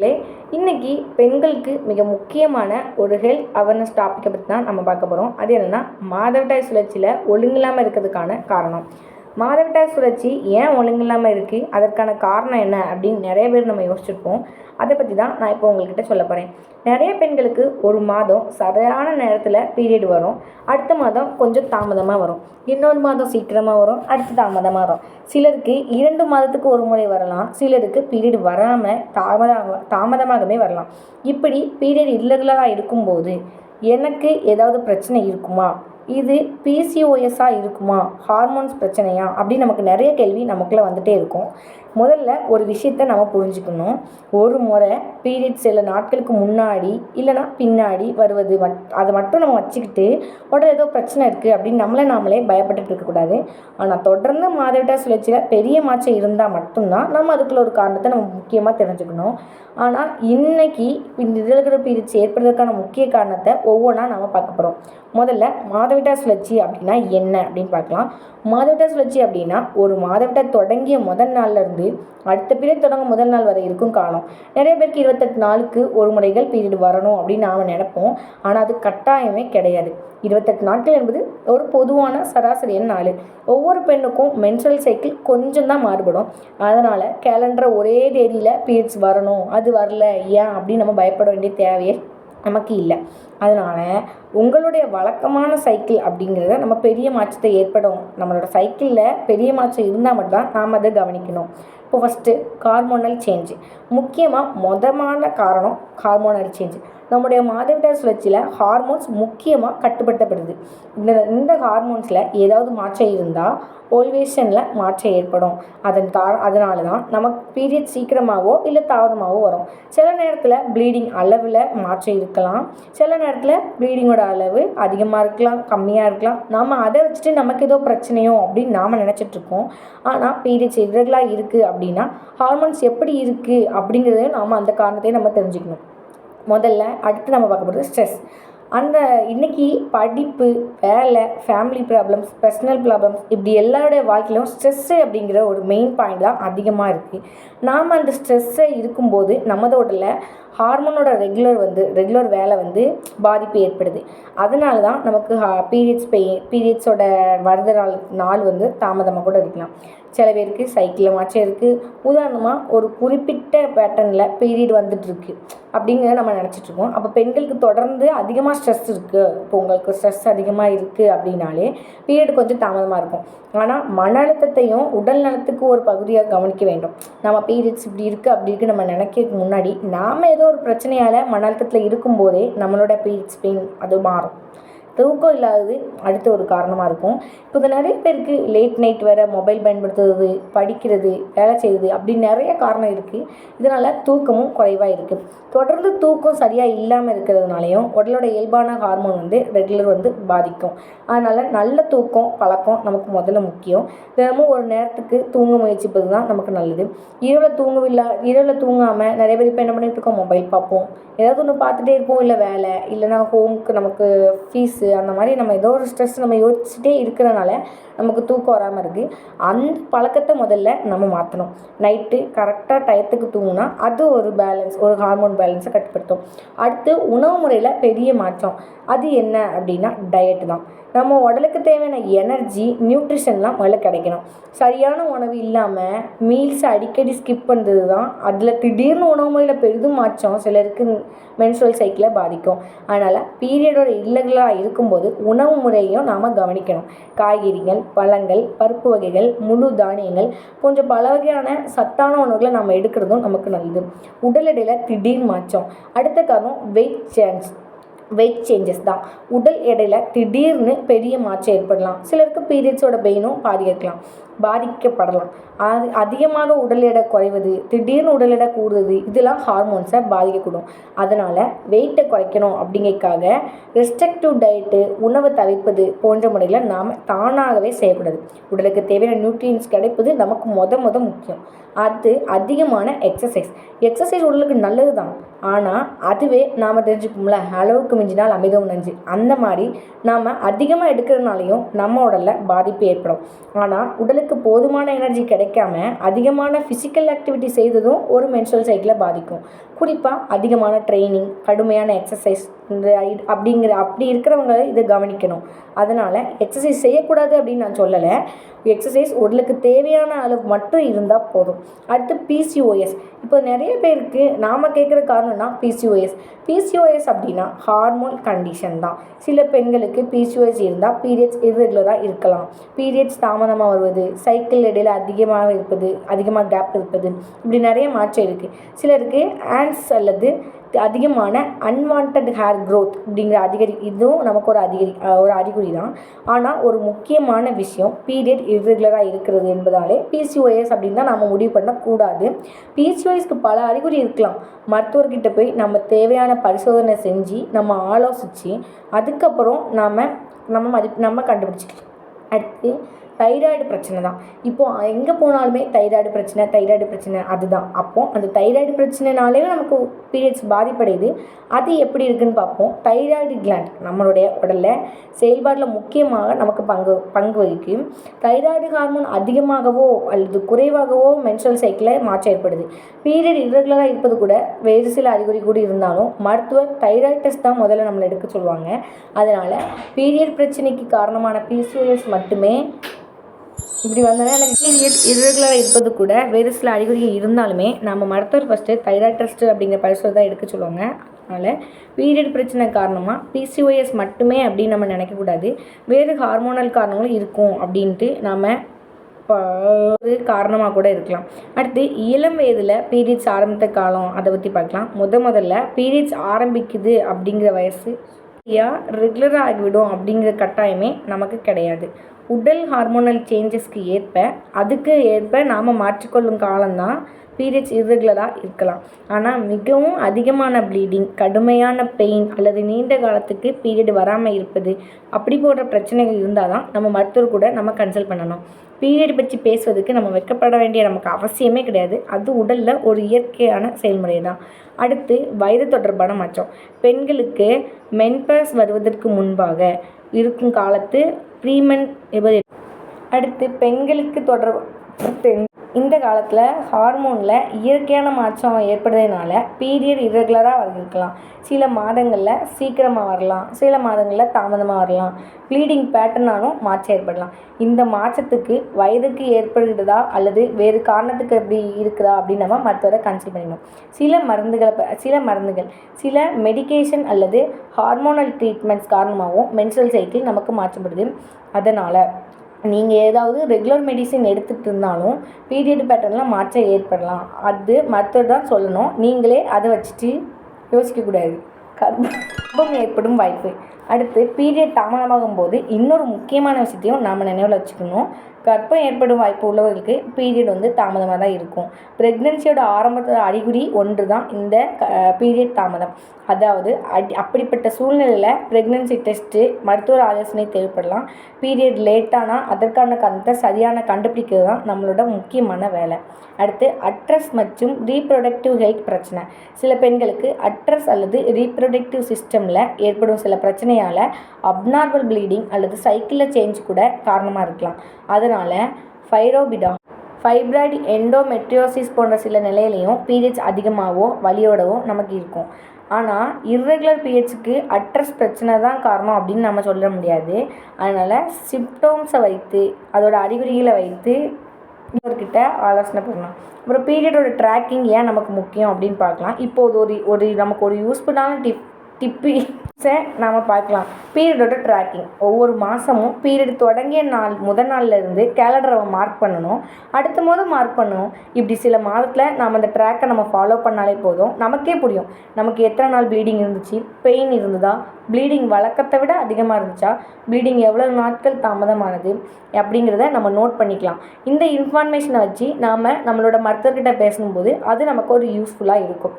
லே இன்னைக்கு பெண்களுக்கு மிக முக்கியமான ஒரு ஹெல்த் அவேர்னஸ் டாப்பிக்கை பற்றி தான் நம்ம பார்க்க போகிறோம். அது என்னென்னா மாதவிடாய் சுழற்சியில் ஒழுங்கில்லாமல் இருக்கிறதுக்கான காரணம். மாதவிடாய் சுழற்சி ஏன் ஒழுங்கில்லாமல் இருக்குது, அதற்கான காரணம் என்ன அப்படின்னு நிறைய பேர் நம்ம யோசிச்சிருப்போம். அதை பற்றி தான் நான் இப்போ உங்கள்கிட்ட சொல்ல போகிறேன். நிறைய பெண்களுக்கு ஒரு மாதம் சரியான நேரத்தில் பீரியட் வரும், அடுத்த மாதம் கொஞ்சம் தாமதமாக வரும், இன்னொரு மாதம் சீக்கிரமாக வரும், அடுத்து தாமதமாக வரும். சிலருக்கு 2 மாதத்துக்கு ஒரு முறை வரலாம், சிலருக்கு பீரியட் வராமல் தாமதமாகவே வரலாம். இப்படி பீரியட் இர்ரெகுலராக இருக்கும்போது எனக்கு ஏதாவது பிரச்சனை இருக்குமா, இது பிசிஓஎஸ்ஸாக இருக்குமா, ஹார்மோன்ஸ் பிரச்சனையா அப்படின்னு நமக்கு நிறைய கேள்வி நமக்குள்ளே வந்துகிட்டே இருக்கும். முதல்ல ஒரு விஷயத்தை நம்ம புரிஞ்சுக்கணும். ஒரு முறை பீரியட் சில நாட்களுக்கு முன்னாடி இல்லைனா பின்னாடி வருவது அதை மட்டும் நம்ம வச்சுக்கிட்டு உடனே ஏதோ பிரச்சனை இருக்குது அப்படின்னு நாமளே பயப்பட்டுட்டு இருக்கக்கூடாது. ஆனால் தொடர்ந்து மாதவிடாய் சுழற்சியில் பெரிய மாற்றம் இருந்தால் மட்டும்தான் நம்ம அதுக்குள்ள ஒரு காரணத்தை நம்ம முக்கியமாக தெரிஞ்சுக்கணும். ஆனால் இன்னைக்கு இந்த irregular periods ஏற்படுறதுக்கான முக்கிய காரணத்தை ஒவ்வொன்றா நம்ம பார்க்க போகிறோம். முதல்ல மாதவிடாய் சுழற்சி அப்படின்னா என்ன அப்படின்னு பார்க்கலாம். மாதவிடாய் சுழற்சி அப்படின்னா ஒரு மாதவிடாய் தொடங்கிய முதல் நாள்லேருந்து அடுத்த பீரியட் தொடங்கும் முதல் நாள் வரை இருக்கும் காலம். நிறைய பேருக்கு 28 நாளுக்கு ஒரு முறைகள் பீரியட் வரணும் அப்படின்னு நாம் நினைப்போம். ஆனால் அது கட்டாயமே கிடையாது. 28 நாட்கள் என்பது ஒரு பொதுவான சராசரியான நாள். ஒவ்வொரு பெண்ணுக்கும் மென்ஸ்ட்ரல் சைக்கிள் கொஞ்சம் தான் மாறுபடும். அதனால் கேலண்டரை ஒரே தேதியில் பீரியட்ஸ் வரணும், அது வரல ஏன் அப்படின்னு நம்ம பயப்பட வேண்டிய தேவையே நமக்கு இல்லை. அதனால் உங்களுடைய வழக்கமான சைக்கிள் அப்படிங்கிறத நம்ம பெரிய மாற்றத்தை ஏற்படும், நம்மளோட சைக்கிளில் பெரிய மாற்றம் இருந்தால் மட்டும்தான் நாம் அதை கவனிக்கணும். இப்போ ஃபஸ்ட்டு ஹார்மோனல் சேஞ்சு. முக்கியமாக மொதமான காரணம் ஹார்மோனல் சேஞ்சு. நம்முடைய மாதவிடாய் சுழற்சியில் ஹார்மோன்ஸ் முக்கியமாக கட்டுப்படுத்தப்படுது. இந்த ஹார்மோன்ஸில் ஏதாவது மாற்றம் இருந்தால் ஓல்வேஷனில் மாற்றம் ஏற்படும். அதனால தான் நமக்கு பீரியட் சீக்கிரமாகவோ இல்லை தாமதமாகவோ வரும். சில நேரத்தில் ப்ளீடிங் அளவில் மாற்றம் இருக்கலாம், சில நேரத்தில் ப்ளீடிங்கோட அளவு அதிகமாக இருக்கலாம், கம்மியாக இருக்கலாம். நம்ம அதை வச்சுட்டு நமக்கு ஏதோ பிரச்சனையோ அப்படின்னு நாம் நினச்சிட்ருக்கோம். ஆனால் பீரியட்ஸ் இர்ரெகுலராக இருக்குது அப்படின்னா ஹார்மோன்ஸ் எப்படி இருக்குது அப்படிங்கிறதையும் நாம் அந்த காரணத்தையும் நம்ம தெரிஞ்சுக்கணும். முதல்ல அடுத்து நம்ம பார்க்க போகிறது ஸ்ட்ரெஸ். இன்றைக்கி படிப்பு, வேலை, ஃபேமிலி ப்ராப்ளம்ஸ், பர்சனல் ப்ராப்ளம்ஸ் இப்படி எல்லாருடைய வாழ்க்கையிலும் ஸ்ட்ரெஸ்ஸு அப்படிங்கிற ஒரு மெயின் பாயிண்ட் தான் அதிகமாக இருக்குது. நாம் அந்த ஸ்ட்ரெஸ்ஸை இருக்கும்போது நமதோடல ஹார்மோனோட ரெகுலர் வேலை பாதிப்பு ஏற்படுது. அதனால தான் நமக்கு பீரியட்ஸோட வருத நாள் தாமதமாக கூட இருக்கலாம். சில பேருக்கு சைக்கிளில் மாற்றம் இருக்குது. உதாரணமாக ஒரு குறிப்பிட்ட பேட்டர்னில் பீரியட் வந்துட்டுருக்கு அப்படிங்கிற நம்ம நினச்சிட்ருக்கோம். அப்போ பெண்களுக்கு தொடர்ந்து அதிகமாக ஸ்ட்ரெஸ் இருக்குது, இப்போ உங்களுக்கு ஸ்ட்ரெஸ் அதிகமாக இருக்குது அப்படின்னாலே பீரியட் கொஞ்சம் தாமதமாக இருக்கும். ஆனால் மன அழுத்தத்தையும் உடல் நலத்துக்கு ஒரு பகுதியாக கவனிக்க வேண்டும். நம்ம பீரியட்ஸ் இப்படி இருக்குது அப்படி இருக்குது நம்ம நினைக்கிறதுக்கு முன்னாடி நாம் ஏதோ ஒரு பிரச்சனையால் மன அழுத்தத்தில் இருக்கும்போதே நம்மளோட பீரியட்ஸ் பெயின் அது மாறும். தூக்கம் இல்லாதது அடுத்த ஒரு காரணமாக இருக்கும். இப்போ நிறைய பேருக்கு லேட் நைட் வேறு மொபைல் பயன்படுத்துறது, படிக்கிறது, வேலை செய்கிறது அப்படி நிறைய காரணம் இருக்குது. இதனால் தூக்கமும் குறைவாக இருக்குது. தொடர்ந்து தூக்கம் சரியாக இல்லாமல் இருக்கிறதுனாலையும் உடலோட இயல்பான ஹார்மோன் ரெகுலர் பாதிக்கும். அதனால் நல்ல தூக்கம் பழக்கம் நமக்கு முதல்ல முக்கியம். தினமும் ஒரு நேரத்துக்கு தூங்க முயற்சிப்பது தான் நமக்கு நல்லது. இரவில் தூங்காமல் நிறைய பேர் இப்போ என்ன பண்ணிகிட்டு இருக்கோம், மொபைல் பார்ப்போம், ஏதாவது ஒன்று பார்த்துட்டே இருப்போம், இல்லை வேலை இல்லைனா ஹோமுக்கு நமக்கு ஃபீஸு அந்த மாதிரி நம்ம ஏதோ ஒரு ஸ்ட்ரெஸ் நம்ம யோசிச்சுட்டே இருக்கிறனால நமக்கு தூக்கம் வராமல் இருக்குது. அந்த பழக்கத்தை முதல்ல நம்ம மாற்றணும். நைட்டு கரெக்டாக டயத்துக்கு தூங்கினா அது ஒரு ஹார்மோன் பேலன்ஸை கட்டுப்படுத்தும். அடுத்து உணவு முறையில் பெரிய மாற்றம். அது என்ன அப்படின்னா டயட்டு தான். நம்ம உடலுக்கு தேவையான எனர்ஜி, நியூட்ரிஷன்லாம் முதல்ல கிடைக்கணும். சரியான உணவு இல்லாமல் மீல்ஸை அடிக்கடி ஸ்கிப் பண்ணுறது தான் அதில் திடீர்னு உணவு முறையில் பெரிதும் மாற்றம் சிலருக்கு மென்ஸ்ட்ரல் சைக்கிளை பாதிக்கும். அதனால் பீரியடோட இல்லகளாக இருக்கும்போது உணவு முறையும் நாம் கவனிக்கணும். காய்கறிகள், பழங்கள், பருப்பு வகைகள், முழு தானியங்கள் போன்ற பல வகையான சத்தான உணவுகளை நம்ம எடுக்கிறதும் நமக்கு நல்லது. உடல் எடையில் திடீர் மாற்றம். அடுத்த காரணம் வெயிட் சேஞ்சஸ் தான். உடல் எடையில் திடீர்னு பெரிய மாற்றம் ஏற்படலாம். சிலருக்கு பீரியட்ஸோட பெயினும் பாதிக்கப்படலாம். அதிகமாக உடல் எடை குறைவது, திடீர்னு உடல் எடை கூடுறது, இதெல்லாம் ஹார்மோன்ஸை பாதிக்கக்கூடும். அதனால் வெயிட்டை குறைக்கணும் அப்படிங்கிறதுக்காக ரெஸ்ட்ரிக்டிவ் டயட்டு, உணவை தவிர்ப்பது போன்ற முறையில் நாம் தானாகவே செய்யக்கூடாது. உடலுக்கு தேவையான நியூட்ரியன்ஸ் கிடைப்பது நமக்கு முக்கியம். அது அதிகமான எக்ஸசைஸ் உடலுக்கு நல்லது தான். ஆனால் அதுவே நாம் தெரிஞ்சுப்போம்ல, அளவுக்கு மிஞ்சினால் அமிர்தம் நஞ்சு. அந்த மாதிரி நாம் அதிகமாக எடுக்கிறதுனாலையும் நம்ம உடலில் பாதிப்பு ஏற்படும். ஆனால் உடலுக்கு உடலுக்கு போதுமான எனர்ஜி கிடைக்காம அதிகமான ஃபிசிக்கல் ஆக்டிவிட்டி செய்ததும் ஒரு மென்ஸ்ட்ரல் சைக்கிளை பாதிக்கும். குறிப்பாக அதிகமான ட்ரைனிங், கடுமையான எக்ஸசைஸ் அப்படி இருக்கிறவங்க இதை கவனிக்கணும். அதனால் எக்ஸசைஸ் செய்யக்கூடாது அப்படின்னு நான் சொல்லலை. எக்ஸசைஸ் உடலுக்கு தேவையான அளவு மட்டும் இருந்தால் போதும். அடுத்து பிசிஓஎஸ். இப்போ நிறைய பேருக்கு நாம் கேட்குற காரணம்னா பிசிஓஎஸ் அப்படின்னா ஹார்மோன் கண்டிஷன் தான். சில பெண்களுக்கு பிசிஓஎஸ் இருந்தால் பீரியட்ஸ் இர்ரெகுலராக இருக்கலாம். பீரியட்ஸ் தாமதமாக வருவது, சைக்கிள் இடையில் அதிகமாக கேப் இருப்பது, இப்படி நிறைய மாற்றம் இருக்குது. சிலருக்கு ஆன்ஸ் அல்லது அதிகமான அன்வான்ட் ஹேர் க்ரோத் அப்படிங்கிற இதுவும் நமக்கு ஒரு அறிகுறி தான். ஆனால் ஒரு முக்கியமான விஷயம், பீரியட் இர்ரெகுலராக இருக்கிறது என்பதாலே பிசிஓஎஸ் அப்படின்னு தான் நம்ம முடிவு பண்ணக்கூடாது. பிசிஓஎஸ்க்கு பல அறிகுறி இருக்கலாம். மருத்துவர்கிட்ட போய் நம்ம தேவையான பரிசோதனை செஞ்சு நம்ம ஆலோசித்து அதுக்கப்புறம் நம்ம கண்டுபிடிச்சிக்கலாம். அடுத்து தைராய்டு பிரச்சனை தான். இப்போது எங்கே போனாலுமே தைராய்டு பிரச்சனை அதுதான். அப்போது அந்த தைராய்டு பிரச்சனைனாலே நமக்கு பீரியட்ஸ் பாதிப்படையுது. அது எப்படி இருக்குதுன்னு பார்ப்போம். தைராய்டு கிளாண்ட் நம்மளுடைய உடலில் செயல்பாட்டில் முக்கியமாக நமக்கு பங்கு வகிக்கும். தைராய்டு ஹார்மோன் அதிகமாகவோ அல்லது குறைவாகவோ மென்ஸ்ட்ரல் சைக்கிளில் மாற்றம் ஏற்படுது. பீரியட் இர்ரெகுலராக இருப்பது கூட வேறு சில அறிகுறி கூட இருந்தாலும் மருத்துவர் தைராய்டு டெஸ்ட் தான் முதல்ல நம்மளை எடுக்க சொல்லுவாங்க. அதனால் பீரியட் பிரச்சனைக்கு காரணமான பிசிஓஎஸ் மட்டுமே இப்படி வந்தோன்னா எனக்கு பீரியட் இர்ரெகுலராக இருப்பது கூட வேறு சில அறிகுறிகள் இருந்தாலுமே நம்ம மருத்துவர் ஃபஸ்ட்டு தைராய்டு டெஸ்ட் அப்படிங்கிற பரிசோதனை தான் எடுக்க சொல்லுவாங்க. அதனால் பீரியட் பிரச்சனை காரணமாக பிசிஓஎஸ் மட்டுமே அப்படின்னு நம்ம நினைக்கக்கூடாது. வேறு ஹார்மோனல் காரணங்களும் இருக்கும் அப்படின்ட்டு நாம் ஒரு காரணமாக கூட இருக்கலாம். அடுத்து இளம் வயதில் பீரியட்ஸ் ஆரம்பித்த காலம் அதை பற்றி பார்க்கலாம். முதல்ல பீரியட்ஸ் ஆரம்பிக்குது அப்படிங்கிற வயசு ரெகுலராக ஆகிவிடும் அப்படிங்கிற கட்டாயமே நமக்கு கிடையாது. உடல் ஹார்மோனல் சேஞ்சஸ்க்கு அதுக்கு ஏற்ப நாம் மாற்றிக்கொள்ளும் காலம்தான் பீரியட்ஸ் இர்ரெகுலராக இருக்கலாம். ஆனால் மிகவும் அதிகமான ப்ளீடிங், கடுமையான பெயின் அல்லது நீண்ட காலத்துக்கு பீரியட் வராமல் இருப்பது அப்படி போன்ற பிரச்சனைகள் இருந்தால் தான் நம்ம மருத்துவர் கூட நம்ம கன்சல்ட் பண்ணணும். பீரியட் பற்றி பேசுவதுக்கு நம்ம வெட்கப்பட வேண்டிய நமக்கு அவசியமே கிடையாது. அது உடலில் ஒரு இயற்கையான செயல்முறை தான். அடுத்து வயது தொடர்பான மாற்றம். பெண்களுக்கு மென்பஸ் வருவதற்கு முன்பாக இருக்கும் காலத்து ப்ரீமென். அடுத்து பெண்களுக்கு இந்த காலத்தில் ஹார்மோனில் இயற்கையான மாற்றம் ஏற்படுறதுனால பீரியட் இர்ரெகுலராக இருக்கலாம். சில மாதங்களில் சீக்கிரமாக வரலாம், சில மாதங்களில் தாமதமாக வரலாம். ப்ளீடிங் பேட்டர்னாலும் மாற்றம் ஏற்படலாம். இந்த மாற்றத்துக்கு வயதுக்கு ஏற்படுகிறதா அல்லது வேறு காரணத்துக்கு எப்படி இருக்குதா அப்படின்னு நம்ம மருத்துவரை கன்சல்ட் பண்ணிடணும். சில மெடிகேஷன் அல்லது ஹார்மோனல் ட்ரீட்மெண்ட்ஸ் காரணமாகவும் மென்ஸ்ட்ரல் சைக்கிள் நமக்கு மாற்றப்படுது. அதனால் நீங்கள் ஏதாவது ரெகுலர் மெடிசின் எடுத்துகிட்டு இருந்தாலும் பீரியட் பேட்டர்னில் மாற்றம் ஏற்படலாம். அது மருத்துவர் தான் சொல்லணும். நீங்களே அதை வச்சுட்டு யோசிக்கக்கூடாது. கர்ப்பம் ஏற்படும் வாய்ப்பு. அடுத்து பீரியட் தாமதமாகும் போது இன்னொரு முக்கியமான விஷயத்தையும் நாம் நினைவில் வச்சுக்கணும். கர்ப்பம் ஏற்படும் வாய்ப்பு உள்ளவர்களுக்கு பீரியட் தாமதமாக தான் இருக்கும். ப்ரெக்னென்சியோட ஆரம்பத்தோட அறிகுறி ஒன்று தான் இந்த பீரியட் தாமதம். அதாவது அப்படிப்பட்ட சூழ்நிலையில் ப்ரெக்னென்சி டெஸ்ட்டு, மருத்துவர் ஆலோசனை தேவைப்படலாம். பீரியட் லேட்டானால் அதற்கான காரணத்தை சரியான கண்டுபிடிக்கிறது தான் நம்மளோட முக்கியமான வேலை. அடுத்து அட்ரஸ் மற்றும் ரீப்ரொடக்டிவ் ஹெல்த் பிரச்சனை. சில பெண்களுக்கு அட்ரஸ் அல்லது ரீப்ரொடக்டிவ் சிஸ்டமில் ஏற்படும் சில பிரச்சனையால் அப்நார்மல் ப்ளீடிங் அல்லது சைக்கிளில் சேஞ்ச் கூட காரணமாக இருக்கலாம். அதனால் ஃபைப்ராய்டு எண்டோமெட்ரியோசிஸ் போன்ற சில நிலையிலையும் பீரியட்ஸ் அதிகமாகவோ வலியோடவோ நமக்கு இருக்கும். ஆனால் இர்ரெகுலர் பீரியட்ஸுக்கு அட்ரஸ் பிரச்சனை தான் காரணம் அப்படின்னு நம்ம சொல்ல முடியாது. அதனால் சிம்டம்ஸை வைத்து அதோட அறிகுறிகளை வைத்து இன்னொருக்கிட்ட ஆலோசனை பண்ணலாம். அப்புறம் பீரியடோட ட்ராக்கிங் ஏன் நமக்கு முக்கியம் அப்படின்னு பார்க்கலாம். இப்போது நமக்கு ஒரு யூஸ்ஃபுல்லான டிப்ஸை நாம் பார்க்கலாம். பீரியடோட ட்ராக்கிங். ஒவ்வொரு மாதமும் பீரியட் தொடங்கிய முதல் நாள்லேருந்து கேலண்டரை மார்க் பண்ணணும். அடுத்த மாதம் மார்க் பண்ணணும். இப்படி சில மாதத்தில் நாம் அந்த ட்ராக்கை நம்ம ஃபாலோ பண்ணாலே போதும். நமக்கே புரியும் நமக்கு எத்தனை நாள் ப்ளீடிங் இருந்துச்சு, பெயின் இருந்ததா, ப்ளீடிங் வழக்கத்தை விட அதிகமாக இருந்துச்சா, ப்ளீடிங் எவ்வளோ நாட்கள் தாமதமானது அப்படிங்கிறத நம்ம நோட் பண்ணிக்கலாம். இந்த இன்ஃபர்மேஷனை வச்சு நாம் நம்மளோட மருத்துவர்கிட்ட பேசும்போது அது நமக்கு ஒரு யூஸ்ஃபுல்லாக இருக்கும்.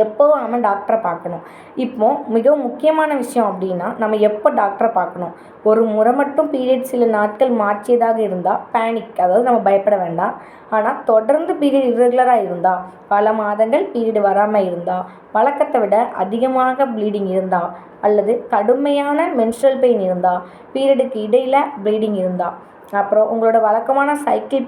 எப்போவும் நம்ம டாக்டரை பார்க்கணும். இப்போது மிகவும் முக்கியமான விஷயம் அப்படின்னா நம்ம எப்போ டாக்டரை பார்க்கணும். ஒரு முறை மட்டும் பீரியட் சில நாட்கள் மாற்றியதாக இருந்தால் பேனிக், அதாவது நம்ம பயப்பட வேண்டாம். ஆனால் தொடர்ந்து பீரியட் இர்ரெகுலராக இருந்தால், பல மாதங்கள் பீரியட் வராமல் இருந்தால், வழக்கத்தை விட அதிகமாக ப்ளீடிங் இருந்தால் அல்லது கடுமையான மென்ஸ்ட்ரல் பெயின் இருந்தால், பீரியடுக்கு இடையில் ப்ளீடிங் இருந்தால், அப்புறம் உங்களோட வழக்கமான சைக்கிள்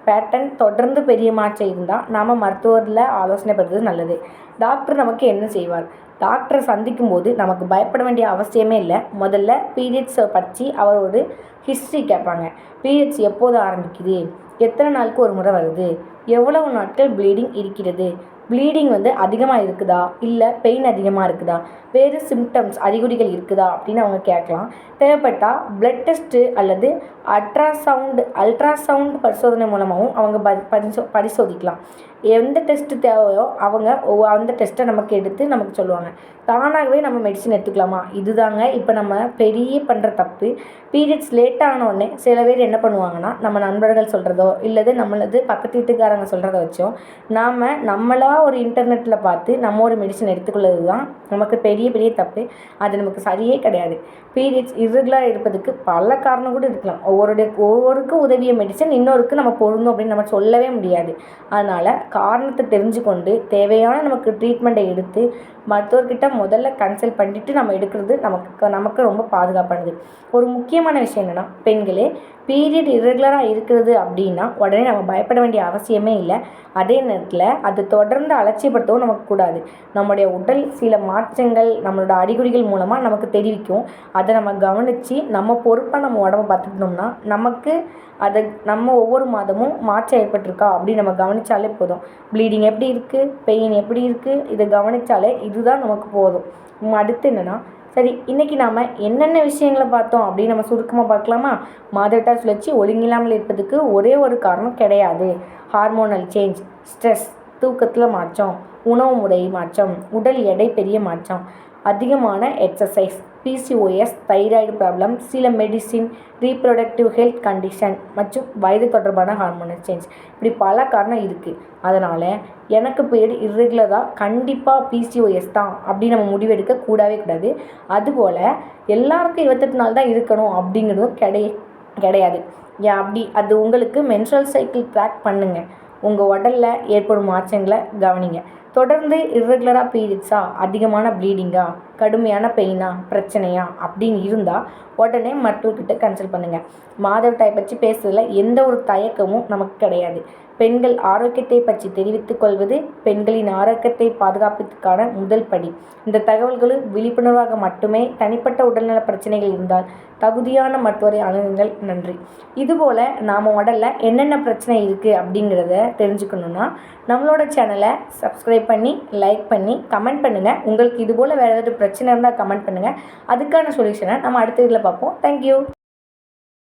பேட்டர்ன் தொடர்ந்து பெரிய மாற்றம் இருந்தால் நாம் மருத்துவரில் ஆலோசனை பெறுறது நல்லது. டாக்டர் நமக்கு என்ன செய்வார்? டாக்டரை சந்திக்கும் போது நமக்கு பயப்பட வேண்டிய அவசியமே இல்லை. முதல்ல பீரியட்ஸை பற்றி அவரோட ஹிஸ்ட்ரி கேட்பாங்க. பீரியட்ஸ் எப்போது ஆரம்பிக்குது, எத்தனை நாளுக்கு ஒரு முறை வருது, எவ்வளவு நாட்கள் ப்ளீடிங் இருக்கிறது, ப்ளீடிங் அதிகமாக இருக்குதா, இல்லை பெயின் அதிகமாக இருக்குதா, வேறு சிம்டம்ஸ் அறிகுறிகள் இருக்குதா அப்படின்னு அவங்க கேட்கலாம். தேவைப்பட்டால் பிளட் டெஸ்ட்டு அல்லது அல்ட்ராசவுண்ட் பரிசோதனை மூலமாகவும் அவங்க பரிசோதிக்கலாம். எந்த டெஸ்ட்டு தேவையோ அவங்க அந்த டெஸ்ட்டை நமக்கு எடுத்து நமக்கு சொல்லுவாங்க. தானாகவே நம்ம மெடிசின் எடுத்துக்கலாமா? இதுதாங்க இப்போ நம்ம பெரிய பண்ணுற தப்பு. பீரியட்ஸ் லேட்டானோடனே சில பேர் என்ன பண்ணுவாங்கன்னா, நம்ம நண்பர்கள் சொல்கிறதோ இல்லது நம்மளது பக்கத்து வீட்டுக்காரங்க சொல்கிறத வச்சோ நம்மளாக ஒரு இன்டர்நெட்டில் பார்த்து நம்ம ஒரு மெடிசன் எடுத்துக்கொள்ளது தான் நமக்கு பெரிய பெரிய தப்பு. அது நமக்கு சரியே கிடையாது. பீரியட்ஸ் இர்ரெகுலராக இருப்பதுக்கு பல காரணம் கூட இருக்கலாம். ஒவ்வொருக்கும் உதவிய மெடிசன் இன்னொருக்கு நம்ம பொருந்தும் அப்படின்னு நம்ம சொல்லவே முடியாது. அதனால் காரணத்தை தெரிஞ்சு கொண்டு தேவையான நமக்கு ட்ரீட்மெண்ட்டை எடுத்து மருத்துவர்கிட்ட முதல்ல கன்சல்ட் பண்ணிவிட்டு நம்ம எடுக்கிறது நமக்கு ரொம்ப பாதுகாப்பானது. ஒரு முக்கியமான விஷயம் என்னென்னா, பெண்களே பீரியட் இர்ரெகுலராக இருக்கிறது அப்படின்னா உடனே நம்ம பயப்பட வேண்டிய அவசியமே இல்லை. அதே நேரத்தில் அது தொடர்ந்து அலட்சியப்படுத்தவும் நமக்கு கூடாது. நம்முடைய உடல் சில மாற்றங்கள் நம்மளோட அறிகுறிகள் மூலமாக நமக்கு தெரிவிக்கும். அதை நம்ம கவனித்து நம்ம பொறுப்பாக நம்ம உடம்பை பார்த்துக்கிட்டோம்னா நம்ம ஒவ்வொரு மாதமும் மாற்றம் ஏற்பட்டிருக்கா அப்படின்னு நம்ம கவனித்தாலே போதும். ப்ளீடிங் எப்படி இருக்குது, பெயின் எப்படி இருக்குது, இதை கவனித்தாலே இதுதான் நமக்கு போதும். அடுத்து என்னென்னா, சரி இன்றைக்கி நாம் என்னென்ன விஷயங்களை பார்த்தோம் அப்படின்னு நம்ம சுருக்கமாக பார்க்கலாமா? மாதவிடாய் சுழற்சி ஒழுங்கில்லாமல் இருப்பதுக்கு ஒரே ஒரு காரணம் கிடையாது. ஹார்மோனல் சேஞ்ச், ஸ்ட்ரெஸ், தூக்கத்தில் மாற்றம், உணவு முறை மாற்றம், உடல் எடை பெரிய மாற்றம், அதிகமான எக்ஸசைஸ், PCOS, தைராய்டு ப்ராப்ளம், சில மெடிசின், ரீப்ரொடக்டிவ் ஹெல்த் கண்டிஷன் மற்றும் வயது தொடர்பான ஹார்மோனல் சேஞ்ச், இப்படி பல காரணம் இருக்குது. அதனால் எனக்கு பீரியட் இர்ரெகுலராக கண்டிப்பாக PCOS தான் அப்படின்னு நம்ம முடிவெடுக்க கூடவே கூடாது. அதுபோல் எல்லாருக்கும் 28 நாள் தான் இருக்கணும் அப்படிங்கிறதும் கிடையாது. அது உங்களுக்கு மென்ஸ்ட்ரல் சைக்கிள் ட்ராக் பண்ணுங்கள். உங்கள் உடலில் ஏற்படும் மாற்றங்களை கவனிங்க. தொடர்ந்து இர்ரெகுலராக பீரியட்ஸா, அதிகமான ப்ளீடிங்கா, கடுமையான பெயினா, பிரச்சனையா அப்படின்னு இருந்தால் உடனே மருத்துவர்கிட்ட கன்சல்ட் பண்ணுங்கள். மாதவிடாய் பற்றி பேசுறதுல எந்த ஒரு தயக்கமும் நமக்கு கிடையாது. பெண்கள் ஆரோக்கியத்தை பற்றி தெரிவித்துக் கொள்வது பெண்களின் ஆரோக்கியத்தை பாதுகாப்பதற்கான முதல் படி. இந்த தகவல்கள் விழிப்புணர்வாக மட்டுமே. தனிப்பட்ட உடல்நல பிரச்சனைகள் இருந்தால் தகுதியான மருத்துவரை அணுகுங்கள். நன்றி. இதுபோல் நாம் உடலில் என்னென்ன பிரச்சனை இருக்குது அப்படிங்கிறத தெரிஞ்சுக்கணுன்னா நம்மளோட சேனலை சப்ஸ்கிரைப் பண்ணி, லைக் பண்ணி, கமெண்ட் பண்ணுங்கள். உங்களுக்கு இதுபோல் வேறு ஏதாவது பிரச்சனை இருந்தால் கமெண்ட் பண்ணுங்கள். அதுக்கான சொல்யூஷனை நம்ம அடுத்த வீடியோவில் பார்ப்போம். தேங்க்யூ.